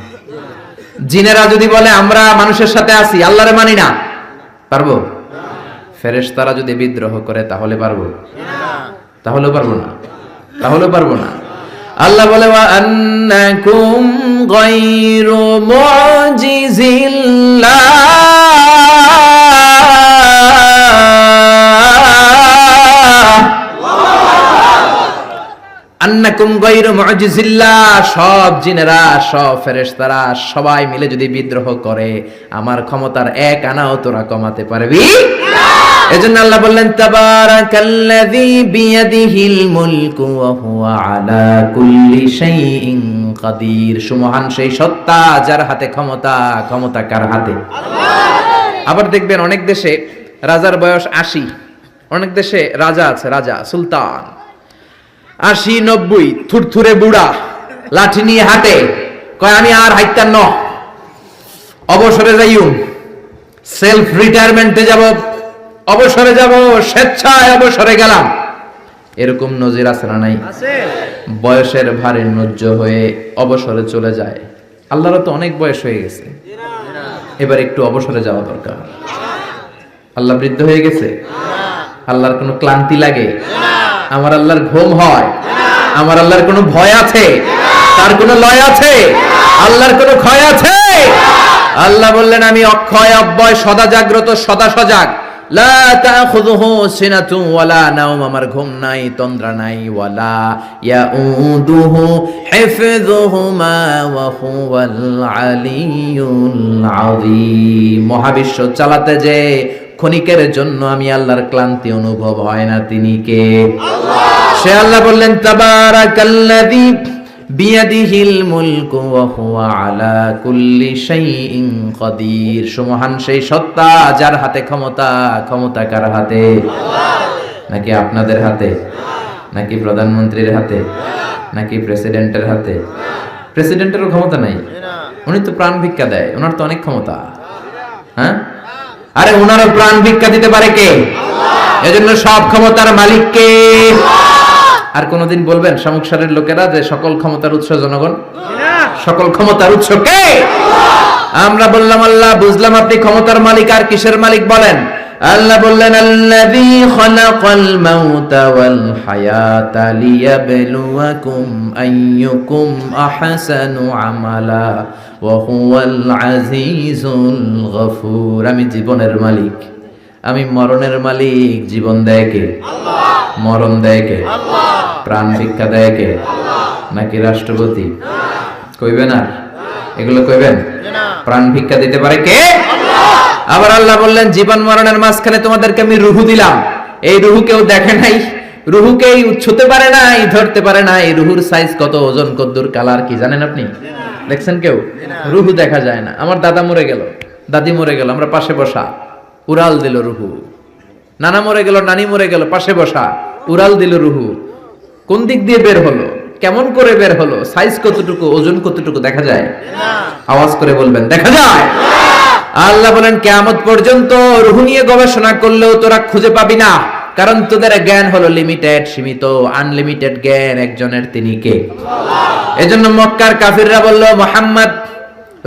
জিনেরা যদি বলে আমরা মানুষের সাথে আছি, আল্লাহরে মানি না, পারবো? ফেরেশতারা যদি বিদ্রোহ করে তাহলে পারবো? তাহলেও পারবো না। আল্লাহ বলে ওয়া আন্নাকুম গায়রু মুজিজিল্লাহ আন্নাকুম গায়রু মুজিজিল্লাহ। সব জিনেরা, সব ফেরেশতারা সবাই মিলে যদি বিদ্রোহ করে, আমার ক্ষমতার এক আনাও তোরা কমাতে পারবি না। এজন্য আল্লাহ বললেন তাবারাকাল্লাযী বিয়াদিহিল মুলকু ওয়া হুয়া আলা কুল্লি শাইইন কাদির। সুমহান সেই সত্তা যার হাতে ক্ষমতা। ক্ষমতা কার হাতে? আল্লাহ। আবার দেখবেন অনেক দেশে রাজার বয়স 80, অনেক দেশে রাজা আছে, রাজা সুলতান 80-90, থুরথুরে বুড়া, লাঠি নিয়ে হাঁটে, কয় আমি আর হাইতাম ন, অবসরে যাইও, সেলফ রিটায়ারমেন্টে যাব, অবসরে যাব, স্বেচ্ছায় অবসরে গেলাম। এরকম নজির আছে না নাই? বয়সের ভারে নজ্জ হয়ে অবসরে চলে যায়। আল্লাহর তো অনেক বয়স হয়ে গেছে, এবার একটু অবসরে যাওয়া দরকার। আল্লাহ বৃদ্ধ হয়ে গেছে? আল্লাহর কোনো ক্লান্তি লাগে? আমার আল্লাহর ঘুম হয়? আমার আল্লাহর কোনো ভয় আছে? তার কোনো লয় আছে? আল্লাহর কোনো ক্ষয় আছে? আল্লাহ বললেন আমি অক্ষয়, অব্যয়, সদা জাগ্রত, সদা সজাগ। লা তাখুযুহু সিনাতু ওয়ালা নাওম, আমার ঘুম নাই, তন্দ্রা নাই। ওয়ালা ইয়াউদুহু হিফযুহুমা ওয়া হুয়াল আলিয়্যুল আযীম। মহাবিশ্ব চালাতে যে ক্ষণিকের জন্য আমি আল্লাহর ক্লান্তি অনুভব হয় না, তিনি কে? আল্লাহ। সে আল্লাহ বললেন তাবারাকাল্লাযী বিয়াদিহিল মুলকু ওয়া হুয়া আলা কুল্লি শাইইন কাদির। সুমহান সেই সত্তা যার হাতে ক্ষমতা। ক্ষমতা কার হাতে? নাকি আপনাদের হাতে? নাকি প্রধানমন্ত্রীর হাতে? নাকি প্রেসিডেন্টের হাতে? প্রেসিডেন্টেরও ক্ষমতা নাই, উনি তো প্রাণ ভিক্ষা দেয়, ওনার তো অনেক ক্ষমতা। হ্যাঁ, আরে ওনারও প্রাণ ভিক্ষা দিতে পারে কে? এজন্য সব ক্ষমতার মালিক কে? আর কোনদিন বলবেন সংসারের লোকেরা যে সকল ক্ষমতার উৎস জনগণ? সকল ক্ষমতার উৎস কে? আমরা বললাম আল্লাহ, বুঝলাম আপনি ক্ষমতার মালিক, আর কিসের মালিক বলেন? আল্লাহ বললেন আল্লাযী খালাকাল মাউতা ওয়াল হায়াতা লিয়াবলুয়াকুম আইয়ুকুম আহসানু আমালা ওয়া হুয়াল আজিজুল গফুর। আমি জীবনের মালিক, আমি মরণের মালিক। জীবন দেয় কে? আল্লাহ। মরণ দেয় কে? আল্লাহ। প্রাণ ভিক্ষা দেয় কে? আল্লাহ। নাকি রাষ্ট্রপতি? কইবেন আর এগুলো কইবেন? প্রাণ ভিক্ষা দিতে পারে কে? আল্লাহ। আবার আল্লাহ বললেন জীবন মরণের মাঝখানে তোমাদেরকে আমি রূহ দিলাম। এই রূহ কেউ দেখে নাই, রূহকে ছুঁতে পারে নাই, ধরতে পারে না। এই রূহুর সাইজ কত, ওজন কদ্দুর, কালার কি জানেন আপনি? দেখছেন কেউ? রূহ দেখা যায় না। আমার দাদা মরে গেল, দাদি মরে গেল, আমরা পাশে বসা, উড়াল দিল রুহু। নানা মরে গেল, নানি মরে গেল, পাশে বসা, উড়াল দিল রুহু। কোন দিক দিয়ে বের হলো, কেমন করে বের হলো, সাইজ কতটুকু, ওজন কতটুকু দেখা যায়? আওয়াজ করে বলবেন দেখা যায়। আল্লাহ বলেন কিয়ামত পর্যন্ত রুহু নিয়ে গবেষণা করলেও তোরা খুঁজে পাবি না, কারণ তোদের জ্ঞান হলো লিমিটেড, সীমিত। আনলিমিটেড জ্ঞান একজনের, তিনি কে? আল্লাহ। এজন্য মক্কার কাফিররা বলল মুহাম্মদ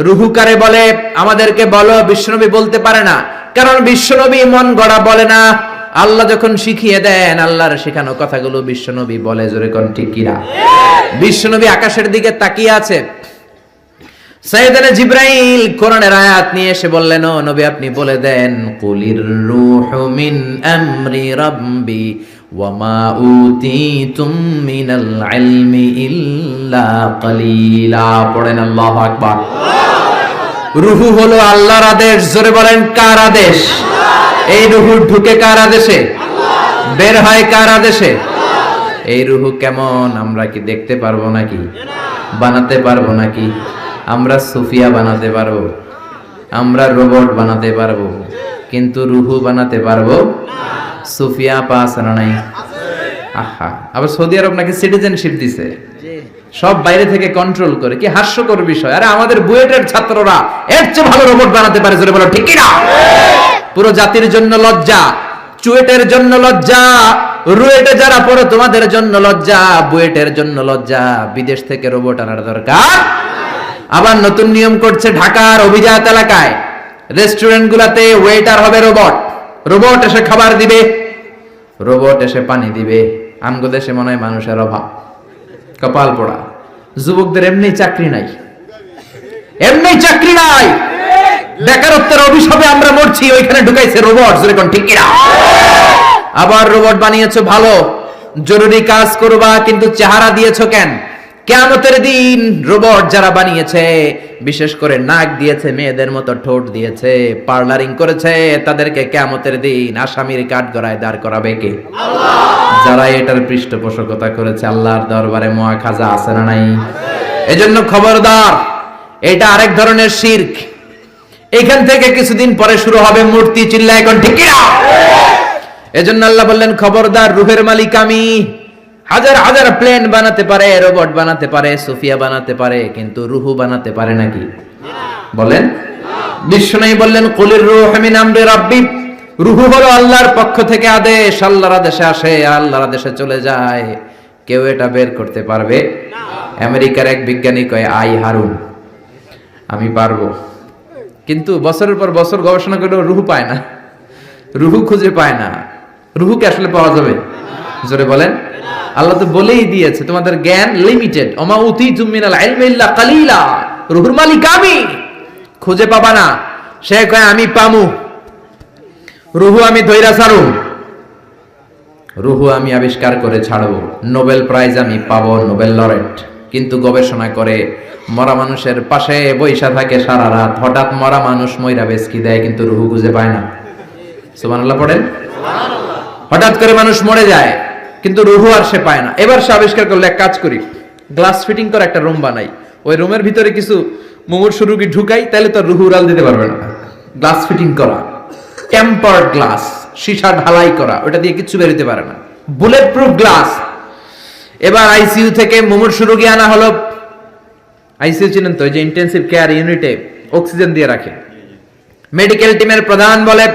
রুহু কারে বলে আমাদেরকে বলো। বিশ্বনবী বলতে পারে না, কারণ বিশ্বনবী মন গড়া বলে না। আল্লাহ যখন শিখিয়ে দেন, আল্লাহর শেখানো কথাগুলো বিশ্বনবী বলে। জোরে কোন ঠিক কিনা? বিশ্বনবী আকাশের দিকে তাকিয়ে আছে। সাইয়েদনা জিবরাইল কোরআনের আয়াত নিয়ে এসে বললেন, ও নবী আপনি বলে দেন, কুলির রূহু মিন আমরি রাব্বি ওয়া মা উতিতুম মিনাল ইলমি ইল্লা কালিলা। পড়েন আল্লাহু আকবার। রুহু হলো আল্লাহর আদেশ। জোরে বলেন কার আদেশ? এই রুহু ঢুকে কার আদেশে? বের হয় কার আদেশে? এই রুহু কেমন আমরা কি দেখতে পারবো নাকি? বানাতে পারবো নাকি? আমরা সুফিয়া বানাতে পারবো, আমরা রোবট বানাতে পারবো, কিন্তু রুহু বানাতে পারবো? সুফিয়া পাস না নাই? আহা, আবার সৌদি আরব নাকি সিটিজেনশিপ দিছে, সব বাইরে থেকে কন্ট্রোল করে। কি হাস্যকর বিষয়! আরে আমাদের বুয়েটের ছাত্ররা এর চেয়ে ভালো রোবট বানাতে পারে। জোরে বলো ঠিক কি না? পুরো জাতির জন্য লজ্জা, চুয়েটের জন্য লজ্জা, রুয়েটে যারা পড়ো তোমাদের জন্য লজ্জা, বুয়েটের জন্য লজ্জা। বিদেশ থেকে রোবট আনার দরকার। আবার নতুন নিয়ম করছে ঢাকার অভিজাত এলাকায় রেস্টুরেন্ট গুলাতে ওয়েটার হবে রোবট। রোবট এসে খাবার দিবে, রোবট এসে পানি দিবে। আমগো দেশে মনে হয় মানুষের অভাব, কপাল পোড়া। যুবকদের এমনি চাকরি নাই, এমনি চাকরি নাই, বেকারত্বের অভিশাপে আমরা মরছি, ওইখানে ঢুকাইছে রোবট। যেরকম ঠিক কিনা? আবার রোবট বানিয়েছো ভালো, জরুরি কাজ করবা, কিন্তু চেহারা দিয়েছো কেন? কিয়ামতের দিন রোবট যারা বানিয়েছে, বিশেষ করে নাক দিয়েছে মেয়েদের মতো, ঠোঁট দিয়েছে, পার্লারিং করেছে, তাদেরকে কিয়ামতের দিন আসামির কাঠগড়ায় দাঁড় করাবে কে? আল্লাহ। যারা এটার পৃষ্ঠপোষকতা করেছে, আল্লাহর দরবারে মহা খাজা আছে না নাই? এজন্য খবরদার, এটা আরেক ধরনের শিরক। এখান থেকে কিছুদিন পরে শুরু হবে মূর্তি। চিল্লা এখন ঠিক কিনা? এজন্য আল্লাহ বললেন খবরদার, রূহের মালিক আমি। হাজার হাজার প্লেন বানাতে পারে, রোবট বানাতে পারে, সুফিয়া বানাতে পারে, কিন্তু রুহু বানাতে পারে নাকি? বলেন। বিশ্বনবী বললেন কুলির রূহু মিন আমরি রাব্বি। রুহু হলো আল্লাহর পক্ষ থেকে আদেশ, আল্লাহর আদেশে আসে, আল্লাহর আদেশে চলে যায়। কেউ এটা বের করতে পারবে না। আমেরিকার এক বিজ্ঞানী কয়, আই হারুন, আমি পারবো। কিন্তু বছরের পর বছর গবেষণা করেও রুহু পায় না, রুহু খুঁজে পায় না। রুহুকে আসলে পাওয়া যাবে? জোরে বলেন। আল্লাহ তো বলেই দিয়েছে তোমাদের জ্ঞান লিমিটেড। ওমা উতিতুম মিনাল ইলমি ইল্লা কালিলা। রুহুর মালিক আমি, খুঁজে পাবা না। সে কয় আমি পামু, রুহু আমি ধইরা ছাড়ু, রুহু আমি আবিষ্কার করে ছাড়বো, নোবেল প্রাইজ আমি পাবো, নোবেল লরেট। কিন্তু গবেষণা করে মরা মানুষের পাশে বৈশা থাকে সারা রাত, হঠাৎ মরা মানুষ মইরা বেচকি দেয়, কিন্তু রুহু খুঁজে পায় না। সুবহানাল্লাহ পড়েন। হঠাৎ করে মানুষ মরে যায়, কিন্তু রুহু আর সে পায় না। এবার সে আবিষ্কার করলো, এক কাজ করি, গ্লাস ফিটিং করে একটা রুম বানাই, ওই রুমের ভিতরে কিছু মুমূর্ষু রোগী ঢুকাই, তাহলে তো রুহু উড়াল দিতে পারবে না। গ্লাস ফিটিং করা, টেম্পার্ড গ্লাস, সীসা ঢালাই করা, ওটা দিয়ে কিছু বেরোতে পারে না, বুলেট প্রুফ গ্লাস। এবার আইসিইউ থেকে মুমূর্ষু রোগী আনা হলো। আইসিইউ চিনেন তো, যে ইন্টেনসিভ কেয়ার ইউনিটে অক্সিজেন দিয়ে রাখে। মেডিকেল টিমের প্রধান বলে,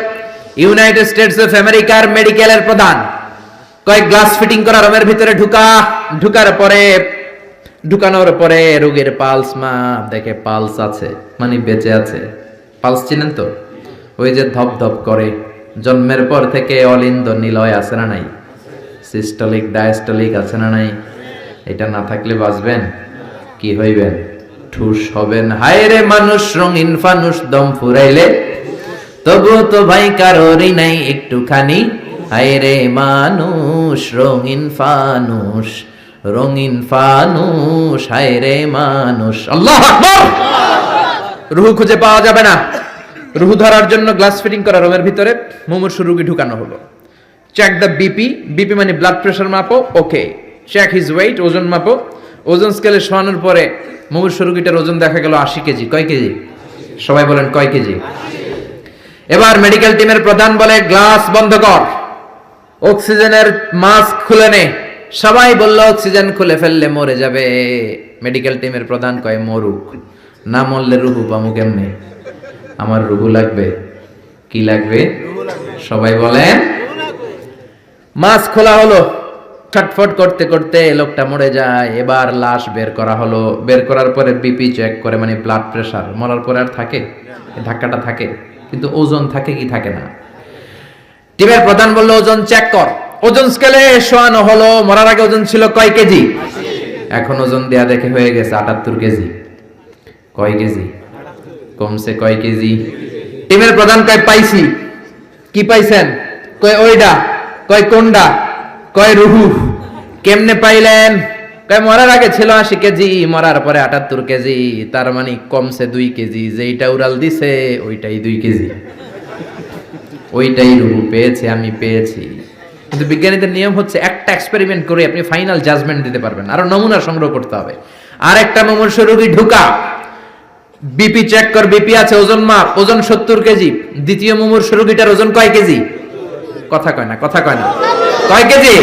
ইউনাইটেড স্টেটস অফ আমেরিকার মেডিকেলের প্রধান, কয়েক গ্লাস ফিটিং করা রুমের ভিতরে ঢুকানোর পরে রোগীর পালস মাপ দেখে, পালস আছে মানে বেঁচে আছে। পালস চিনেন তো, ওই যে ধপ ধপ করে, জন্মের পর থেকে অলিন্দ নিলয় আছে না নাই, সিস্টোলিক ডায়াস্টোলিক আছে না নাই, এটা না থাকলে বাঁচবেন কি হইবেন, ঠুস হবেন। হায় রে মানুষ রঙিন ফানুষ, দম ফুরাইলে তবু তো ভাই কারোরই নাই একটুখানি। হায় রে মানুষ রঙিন ফানুষ, রঙিন ফানুষ, হায় রে মানুষ। আল্লাহু আকবার। রুহু খুঁজে পাওয়া যাবে না। রুহু ধরার জন্য গ্লাস ফিটিং করা রুমের ভিতরে মুমূর্ষু রোগী ঢুকানো হলো। চেক দ্য বিপি, বিপি মানে ব্লাড প্রেশার মাপো, ওকে। চেক হিজ ওয়েট, ওজন মাপো। ওজন স্কেলে শোয়ানোর পরে মুমূর্ষু রোগীটার ওজন দেখা গেল 80 কেজি। কয় কেজি? সবাই বলেন কয় কেজি? এবার মেডিকেল টিমের প্রধান বলে, গ্লাস বন্ধ কর, অক্সিজেনের মাস্ক খুলে নে। সবাই বলল অক্সিজেন খুলে ফেললে মরে যাবে। মেডিকেল টিমের প্রধান কয়, মরুক, না মরলে রুহু পামু কেমনে? আমার রুহু লাগবে। কি লাগবে? সবাই বলেন। মাস্ক খোলা হলো, ছটফট করতে করতে লোকটা মরে যায়। এবার লাশ বের করা হলো। বের করার পরে বিপি চেক করে, মানে ব্লাড প্রেশার। মরার পরে আর থাকে? ধাক্কাটা থাকে, কিন্তু ওজন থাকে কি থাকে না? টিমের প্রধান বললো, ওজন চেক কর। ওজন স্কেলে শোয়ানো হলো। মরার আগে ওজন ছিল কয় কেজি? এখন ওজন দেয়া দেখে হয়ে গেছে 78 কেজি। কয় কেজি কমছে? কয় কেজি? টিমের প্রধান কয়, পাইছি। কি পাইছেন? কয় ওইডা। কয় কোনডা? কয় রুহু। কেমনে পাইলেন? কয় মরার আগে ছিল 80 কেজি, মরার পরে 78 কেজি, তার মানে কমছে 2 কেজি। যেইটা উড়াল দিছে ওইটাই 2 কেজি, ওইটাই রুহু পেয়েছে, আমি পেয়েছি। কিন্তু বিজ্ঞানীদের নিয়ম হচ্ছে, একটা এক্সপেরিমেন্ট করে আপনি ফাইনাল জাজমেন্ট দিতে পারবেন, আরো নমুনা সংগ্রহ করতে হবে। আর একটা মুমূর্ষু রোগী ঢুকা, বিপি চেক কর, বিপি আছে, ওজন মাপ, ওজন 70 কেজি। দ্বিতীয় মুমূর্ষু রোগীটার ওজন কয় কেজি? কথা কয় না, কথা কয় না। কয় কেজি?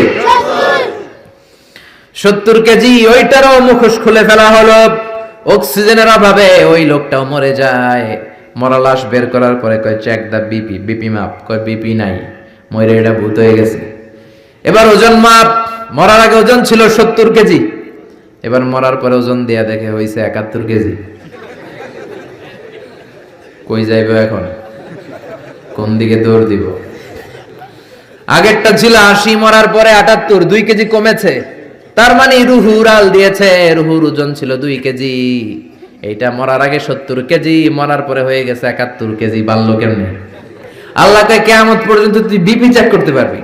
70 কেজি। ওইটারও মুখোশ খুলে ফেলা হলো। অক্সিজেনের অভাবে ওই লোকটাও মরে যায়। মরা লাশ বের করার পরে কয়, চেক দা বিপি, বিপি মাপ। কয় বিপি নাই, মরে এটা ভূত হয়ে গেছে। এবার ওজন মাপ। মরার আগে ওজন ছিল 70 কেজি, এবার মরার পরে ওজন দেয়া দেখে হইছে 71 কেজি। কই যাইব এখন? কোন দিকে দৌড় দিব? আগেরটা ছিল 80, মরার পরে 78, 2 কেজি কমেছে। তার মানে রুহু উড়াল দিয়েছে। রুহুর ওজন ছিল 2 কেজি, এইটা মরার আগে 70 কেজি, মরার পরে হয়ে গেছে 71 কেজি। বাড়লো কেমনে? আল্লাহকে কিয়ামত পর্যন্ত তুই বিপি চেক করতে পারবি।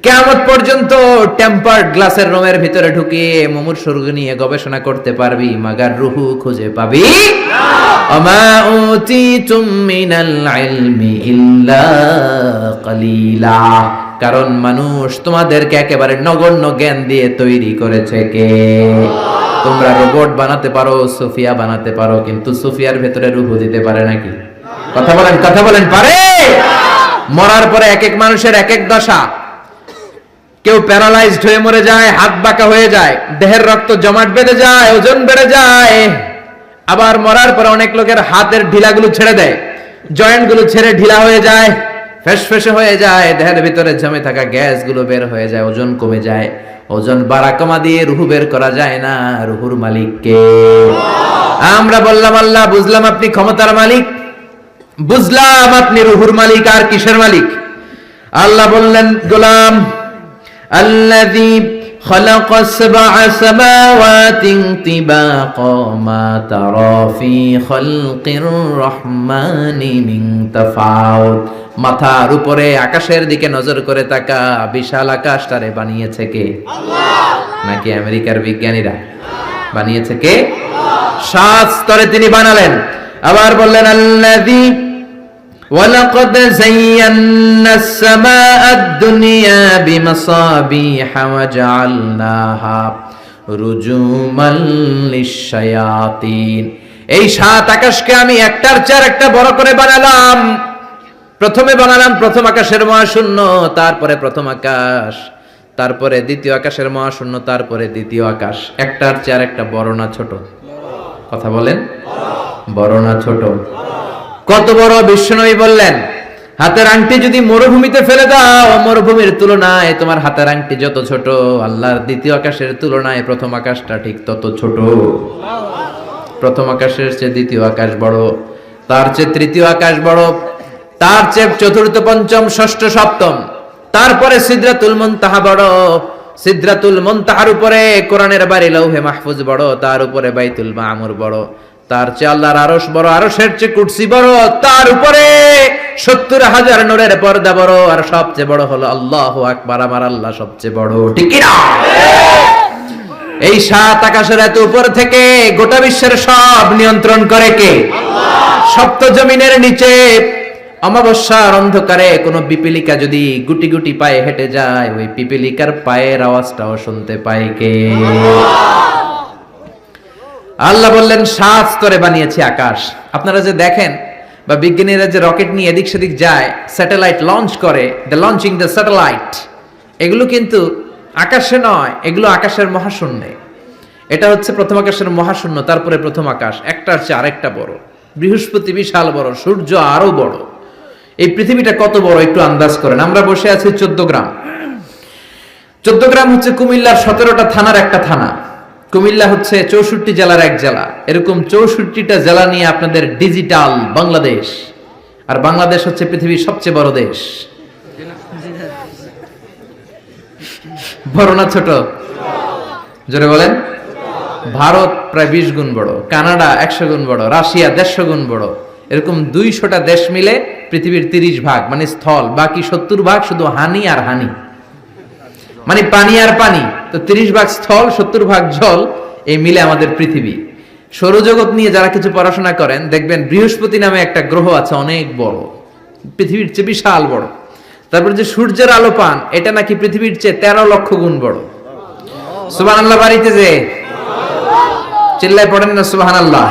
কিয়ামত পর্যন্ত টেম্পার্ড গ্লাসের রুমের ভিতরে ঢুকিয়ে মুমূর্ষু রোগী নিয়ে গবেষণা করতে পারবি, মাগার রুহু খুঁজে পাবি না। আমা উতিতুম মিনাল ইলমি ইল্লা কালিলা। কারণ মানুষ তোমাদেরকে একেবারে নগণ্য জ্ঞান দিয়ে তৈরি করেছে কে? তোমরা রোবট বানাতে পারো, সোফিয়া বানাতে পারো, কিন্তু সোফিয়ার ভেতরে রুহু দিতে পারে নাকি? কথা বলেন, কথা বলেন, পারে? মরার পরে এক এক মানুষের এক এক দশা। কেউ প্যারালাইজড হয়ে মরে যায়, হাত বাঁকা হয়ে যায়, দেহের রক্ত জমাট বেঁধে যায়, ওজন বেড়ে যায়। আবার মরার পরে অনেক লোকের হাতের ঢিলাগুলো ছেড়ে দেয়, জয়েন্ট গুলো ছেড়ে ঢিলা হয়ে যায়, ফেসফেসে হয়ে যায়, দেহের ভিতরে জমে থাকা গ্যাস গুলো বের হয়ে যায়, ওজন কমে যায়। ওজন বাড়া কমা দিয়ে রুহু বের করা যায় না। রুহুর মালিক কে? আমরা বললাম আল্লাহ, বুঝলাম আপনি ক্ষমতার মালিক, বুঝলাম আপনি রুহুর মালিক। আর কিসের মালিক? আল্লাহ বললেন, গোলাম الذي خلق 7 سماوات طباقا ما ترى في خلق الرحمن من تفاوت। মাথার উপরে আকাশের দিকে নজর করে তাকা, বিশাল আকাশটারে বানিয়েছে কে? আল্লাহ। নাকি আমেরিকার বিজ্ঞানীরা? বানিয়েছে কে? 7 স্তরে তিনি বানালেন। আবার বললেন, আল্লাযী ওয়ালাকাদ যায়্যানাস সামাআদ দুনিয়া বিমাসাবিহা ওয়া জাআলনাহা রুজুমান লিশ-শায়াতিন। এই সাত আকাশকে আমি একটার চেয়ে একটা বড় করে বানালাম। প্রথমে বানালাম প্রথম আকাশের মহাশূন্য, তারপরে প্রথম আকাশ, তারপরে দ্বিতীয় আকাশের মহাশূন্য, তারপরে দ্বিতীয় আকাশ। একটার চেয়ে একটা বড় না ছোট? কথা বলেন, বড় না ছোট? কত বড়? বিশ্বনবী বললেন, হাতের আংটি যদি মরুভূমিতে ফেলে দাও, মরুভূমির তুলনায় তোমার হাতের আংটি যত ছোট, আল্লাহর দ্বিতীয় আকাশের তুলনায় প্রথম আকাশটা ঠিক তত ছোট। প্রথম আকাশের চেয়ে দ্বিতীয় আকাশ বড়, তার চেয়ে তৃতীয় আকাশ বড়, তার চেয়ে চতুর্থ, পঞ্চম, ষষ্ঠ, সপ্তম, তারপরে সিদরাতুল মুনতাহা বড়, সিদরাতুল মুনতাহার উপরে কোরআনের বাড়ি লৌহে মাহফুজ বড়, তার উপরে বাইতুল মামুর বড়, তার চেয়ে আল্লাহর আরশ বড়, আরশের চেয়ে কুরসি বড়, তার উপরে ৭০,০০০ নূরের পর্দা বড়, আর সবচেয়ে বড় হলো আল্লাহু আকবার, আমার আল্লাহ সবচেয়ে বড়। ঠিক কি না? এই সাত আকাশের এত উপর থেকে গোটা বিশ্বের সব নিয়ন্ত্রণ করে কে? আল্লাহ। সপ্ত জমিনের নিচে অমাবস্যার অন্ধকারে কোন পিপীলিকা যদি গুটি গুটি পায়ে হেঁটে যায়, ওই পিপীলিকার পায়ের আওয়াজটাও শুনতে পায় কে? আল্লাহ বললেন ৭ স্তরে বানিয়েছি আকাশ। আপনারা যে দেখেন বা বিজ্ঞানীরা যে রকেট নিয়ে এদিক সেদিক যায়, স্যাটেলাইট লঞ্চ করে, দ্য লঞ্চিং দ্য স্যাটেলাইট, এগুলো কিন্তু আকাশে নয়, এগুলো আকাশের মহাশূন্যে। এটা হচ্ছে প্রথম আকাশের মহাশূন্য, তারপরে প্রথম আকাশ, একটার চেয়ে আরেকটা বড়। বৃহস্পতি বিশাল বড়, সূর্য আরো বড়। এই পৃথিবীটা কত বড় একটু আন্দাজ করেন। আমরা বসে আছি 14 গ্রাম। 14 গ্রাম হচ্ছে কুমিল্লার 17টা থানার একটা থানা। কুমিল্লা হচ্ছে 64 জেলার এক জেলা। এরকম 64টা জেলা নিয়ে আপনাদের ডিজিটাল বাংলাদেশ। আর বাংলাদেশ হচ্ছে পৃথিবীর সবচেয়ে বড় দেশ। বড় না ছোট? জোরে বলেন। ভারত প্রায় 20 গুণ বড়, কানাডা 100 গুণ বড়, রাশিয়া 150 গুণ বড়। এরকম 200টা দেশ মিলে পৃথিবীর 30 ভাগ মানে স্থল, বাকি 70 ভাগ শুধু হানি আর হানি, মানে পানি আর পানি। তো 30 ভাগ স্থল, 70 ভাগ জল, এই মিলে আমাদের পৃথিবী। সৌরজগৎ নিয়ে যারা কিছু পড়াশোনা করেন দেখবেন বৃহস্পতি নামে একটা গ্রহ আছে, অনেক বড়, পৃথিবীর চেয়ে বিশাল বড়। তারপর যে সূর্যের আলো পান, এটা নাকি পৃথিবীর চেয়ে 13 লক্ষ গুণ বড়। সুবহানাল্লাহ। বাড়িতে যে চিল্লায় পড়েন না সুবহানাল্লাহ।